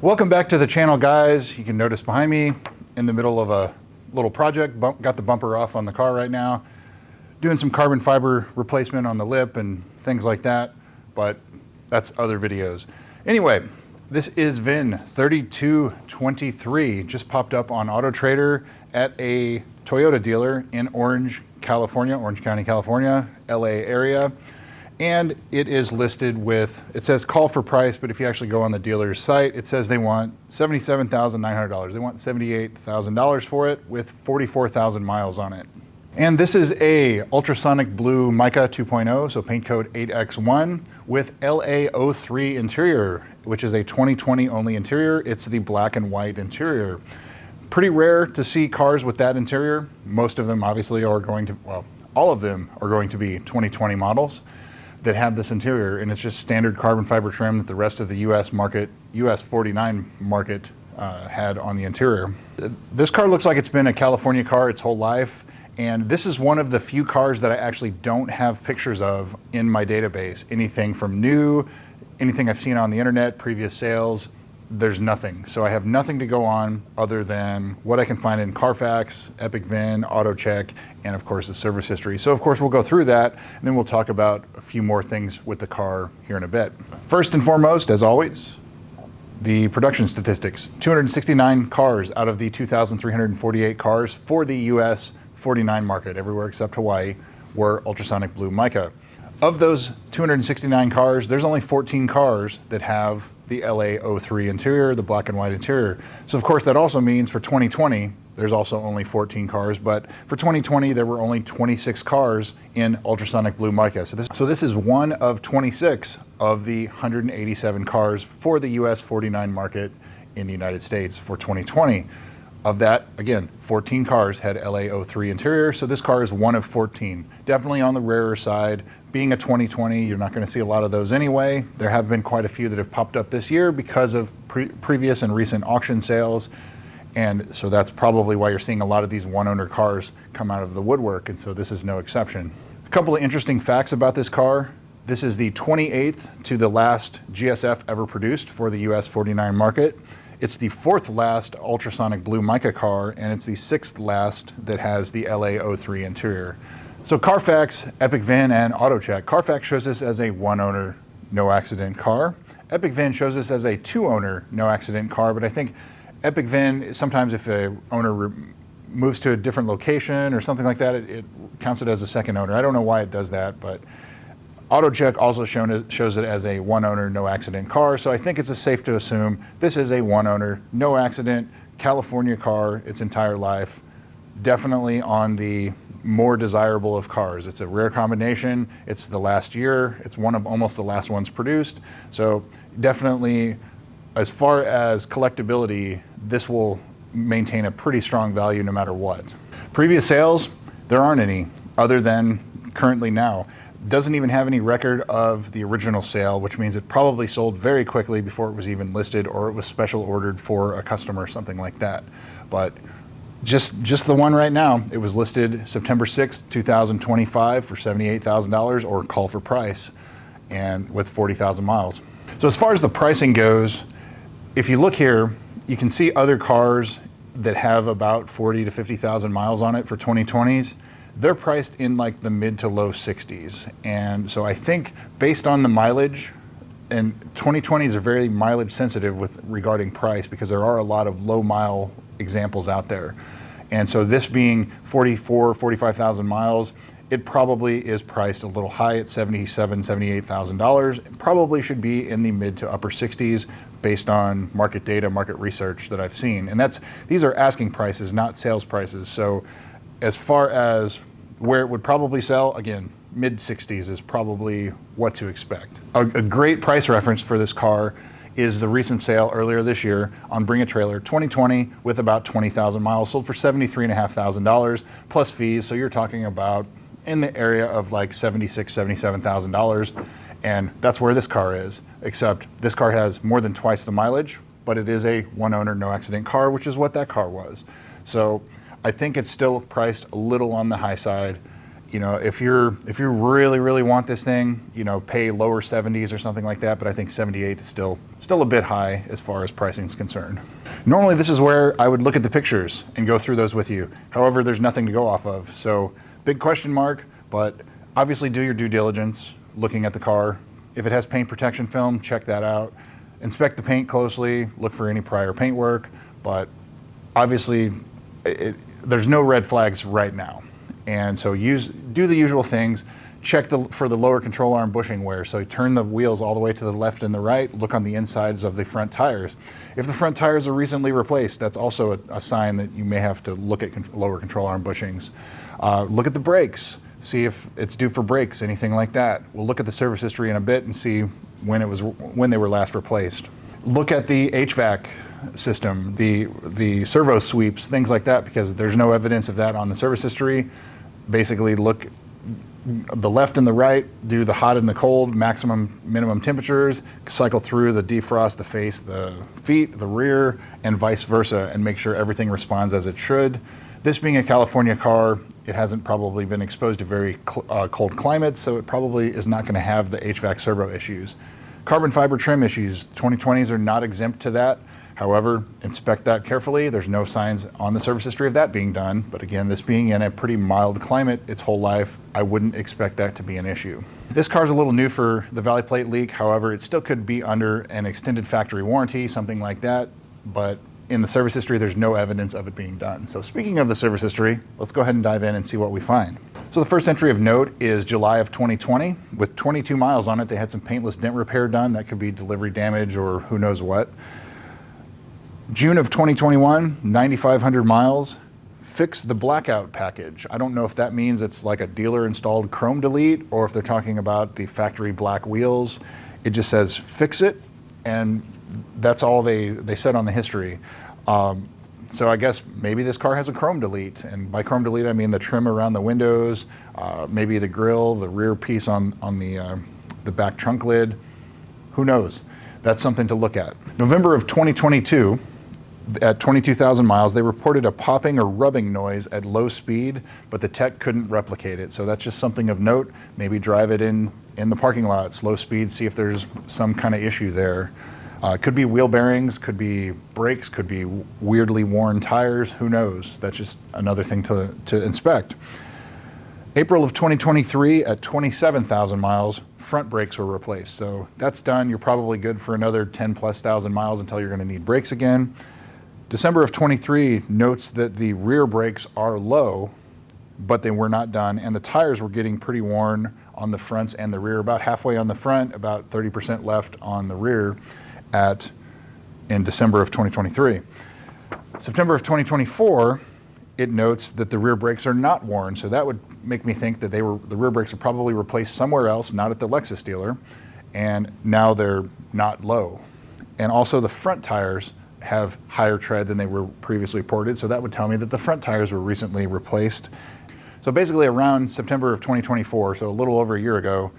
Welcome back to the channel, guys. You can notice behind me, in the middle of a little project, got the bumper off on the car right now, doing some carbon fiber replacement on the lip and things like that, but that's other videos. Anyway, this is VIN 3223, just popped up on Auto Trader at a Toyota dealer in Orange, California, Orange County, California, LA area. And it is listed with, it says call for price, but if you actually go on the dealer's site, it says they want $77,900. They want $78,000 for it with 44,000 miles on it. And this is a ultrasonic blue mica 2.0, so paint code 8X1 with LA03 interior, which is a 2020 only interior. It's the black and white interior. Pretty rare to see cars with that interior. Most of them obviously are going to, well, all of them are going to be 2020 models that have this interior, and it's just standard carbon fiber trim that the rest of the US market, US 49 market had on the interior. This car looks like it's been a California car its whole life, and this is one of the few cars that I actually don't have pictures of in my database. Anything from new, anything I've seen on the internet, previous sales, there's nothing. So I have nothing to go on other than what I can find in Carfax, Epic VIN, AutoCheck, and of course the service history. So of course we'll go through that, and then we'll talk about a few more things with the car here in a bit. First and foremost, as always, the production statistics. 269 cars out of the 2,348 cars for the US 49 market, everywhere except Hawaii, were ultrasonic blue mica. Of those 269 cars, there's only 14 cars that have the LA03 interior, the black and white interior. So of course that also means for 2020, there's also only 14 cars, but for 2020, there were only 26 cars in ultrasonic blue mica. So this is one of 26 of the 187 cars for the US 49 market in the United States for 2020. Of that, again, 14 cars had LA03 interior, so this car is one of 14. Definitely on the rarer side. Being a 2020, you're not going to see a lot of those anyway. There have been quite a few that have popped up this year because of previous and recent auction sales, and so that's probably why you're seeing a lot of these one-owner cars come out of the woodwork, and so this is no exception. A couple of interesting facts about this car. This is the 28th to the last GSF ever produced for the US 49 market. It's the 4th last ultrasonic blue mica car, and it's the 6th last that has the LA03 interior. So Carfax, Epic VIN, and AutoCheck. Carfax shows this as a one-owner, no-accident car. Epic VIN shows this as a two-owner, no-accident car, but I think Epic VIN, sometimes if a owner moves to a different location or something like that, it counts it as a second owner. I don't know why it does that, but AutoCheck also shows it as a one-owner, no-accident car, so I think it's safe to assume this is a one-owner, no-accident, California car its entire life. Definitely on the more desirable of cars. It's a rare combination. It's the last year. It's one of almost the last ones produced. So definitely, as far as collectability, this will maintain a pretty strong value no matter what. Previous sales, there aren't any other than currently now. Doesn't even have any record of the original sale, which means it probably sold very quickly before it was even listed, or it was special ordered for a customer, something like that. But just the one right now, it was listed September 6th, 2025 for $78,000 or call for price, and with 40,000 miles. So as far as the pricing goes, if you look here, you can see other cars that have about 40 to 50,000 miles on it for 2020s. They're priced in like the mid to low 60s. And so I think based on the mileage, and 2020s are very mileage sensitive with regarding price because there are a lot of low mile examples out there. And so this being 45,000 miles, it probably is priced a little high at $77,000, $78,000. It probably should be in the mid to upper 60s based on market data, market research that I've seen. And these are asking prices, not sales prices. So as far as where it would probably sell, again, mid 60s is probably what to expect. A great price reference for this car is the recent sale earlier this year on Bring a Trailer 2020 with about 20,000 miles, sold for $73,500 plus fees. So you're talking about in the area of like $76,000, $77,000. And that's where this car is, except this car has more than twice the mileage, but it is a one owner, no accident car, which is what that car was. So I think it's still priced a little on the high side. You know, if you really want this thing, you know, pay lower 70s or something like that, but I think 78 is still a bit high as far as pricing is concerned. Normally this is where I would look at the pictures and go through those with you. However, there's nothing to go off of. So big question mark, but obviously do your due diligence looking at the car. If it has paint protection film, check that out. Inspect the paint closely, look for any prior paint work, but obviously there's no red flags right now. And so do the usual things. Check for the lower control arm bushing wear. So turn the wheels all the way to the left and the right. Look on the insides of the front tires. If the front tires are recently replaced, that's also a sign that you may have to look at lower control arm bushings. Look at the brakes. See if it's due for brakes, anything like that. We'll look at the service history in a bit and see when they were last replaced. Look at the HVAC system, the servo sweeps, things like that, because there's no evidence of that on the service history. Basically look the left and the right, do the hot and the cold, maximum, minimum temperatures, cycle through the defrost, the face, the feet, the rear, and vice versa, and make sure everything responds as it should. This being a California car, it hasn't probably been exposed to very cold climates, so it probably is not going to have the HVAC servo issues. Carbon fiber trim issues, 2020s are not exempt to that. However, inspect that carefully. There's no signs on the service history of that being done. But again, this being in a pretty mild climate its whole life, I wouldn't expect that to be an issue. This car's a little new for the valley plate leak. However, it still could be under an extended factory warranty, something like that. But in the service history, there's no evidence of it being done. So speaking of the service history, let's go ahead and dive in and see what we find. So the first entry of note is July of 2020. With 22 miles on it, they had some paintless dent repair done. That could be delivery damage or who knows what. June of 2021, 9,500 miles, fix the blackout package. I don't know if that means it's like a dealer installed chrome delete or if they're talking about the factory black wheels. It just says fix it, and that's all they said on the history. So I guess maybe this car has a chrome delete, and by chrome delete I mean the trim around the windows, maybe the grille, the rear piece on the back trunk lid. Who knows? That's something to look at. November of 2022, at 22,000 miles, they reported a popping or rubbing noise at low speed, but the tech couldn't replicate it. So that's just something of note. Maybe drive it in the parking lot, slow speed, see if there's some kind of issue there. Could be wheel bearings, could be brakes, could be weirdly worn tires, who knows? That's just another thing to inspect. April of 2023, at 27,000 miles, front brakes were replaced. So that's done. You're probably good for another 10,000+ miles until you're going to need brakes again. December of 23 notes that the rear brakes are low, but they were not done, and the tires were getting pretty worn on the fronts and the rear, about halfway on the front, about 30% left on the rear in December of 2023. September of 2024, it notes that the rear brakes are not worn, so that would make me think that the rear brakes are probably replaced somewhere else, not at the Lexus dealer, and now they're not low. And also the front tires have higher tread than they were previously reported, so that would tell me that the front tires were recently replaced. So basically around September of 2024, so a little over a year ago,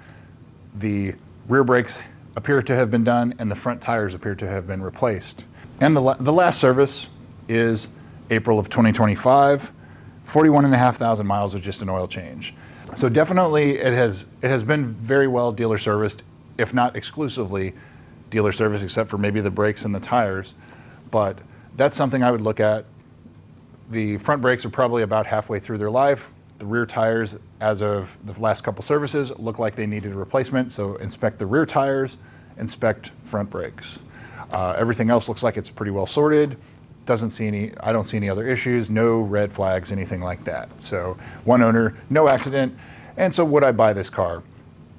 the rear brakes appear to have been done and the front tires appear to have been replaced. And the last service is April of 2025, 41,500 miles with just an oil change. So definitely it has been very well dealer serviced, if not exclusively dealer service, except for maybe the brakes and the tires. But that's something I would look at. The front brakes are probably about halfway through their life. The rear tires, as of the last couple services, look like they needed a replacement. So inspect the rear tires, inspect front brakes. Everything else looks like it's pretty well sorted. I don't see any other issues, no red flags, anything like that. So one owner, no accident. And so would I buy this car?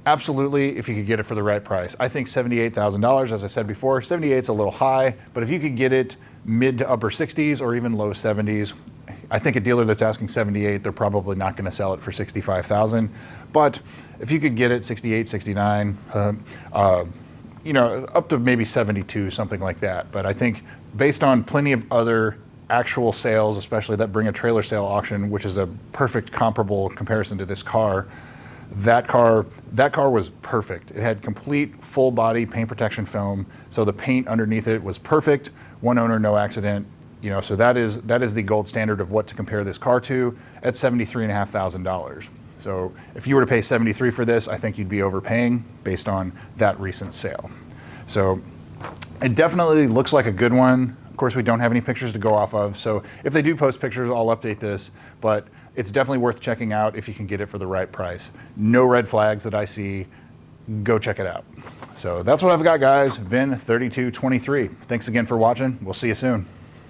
Absolutely, if you could get it for the right price. I think $78,000, as I said before, 78's a little high, but if you could get it mid to upper 60s or even low 70s, I think a dealer that's asking 78, they're probably not going to sell it for 65,000. But if you could get it 68, 69, up to maybe 72, something like that. But I think based on plenty of other actual sales, especially that bring a trailer sale auction, which is a perfect comparable comparison to this car, that car was perfect. It had complete full body paint protection film, so the paint underneath it was perfect. One owner, no accident. So that is the gold standard of what to compare this car to at $73,500. So if you were to pay $73 for this, I think you'd be overpaying based on that recent sale. So it definitely looks like a good one. Of course, we don't have any pictures to go off of, so if they do post pictures, I'll update this, but it's definitely worth checking out if you can get it for the right price. No red flags that I see. Go check it out. So that's what I've got, guys. VIN 3223. Thanks again for watching. We'll see you soon.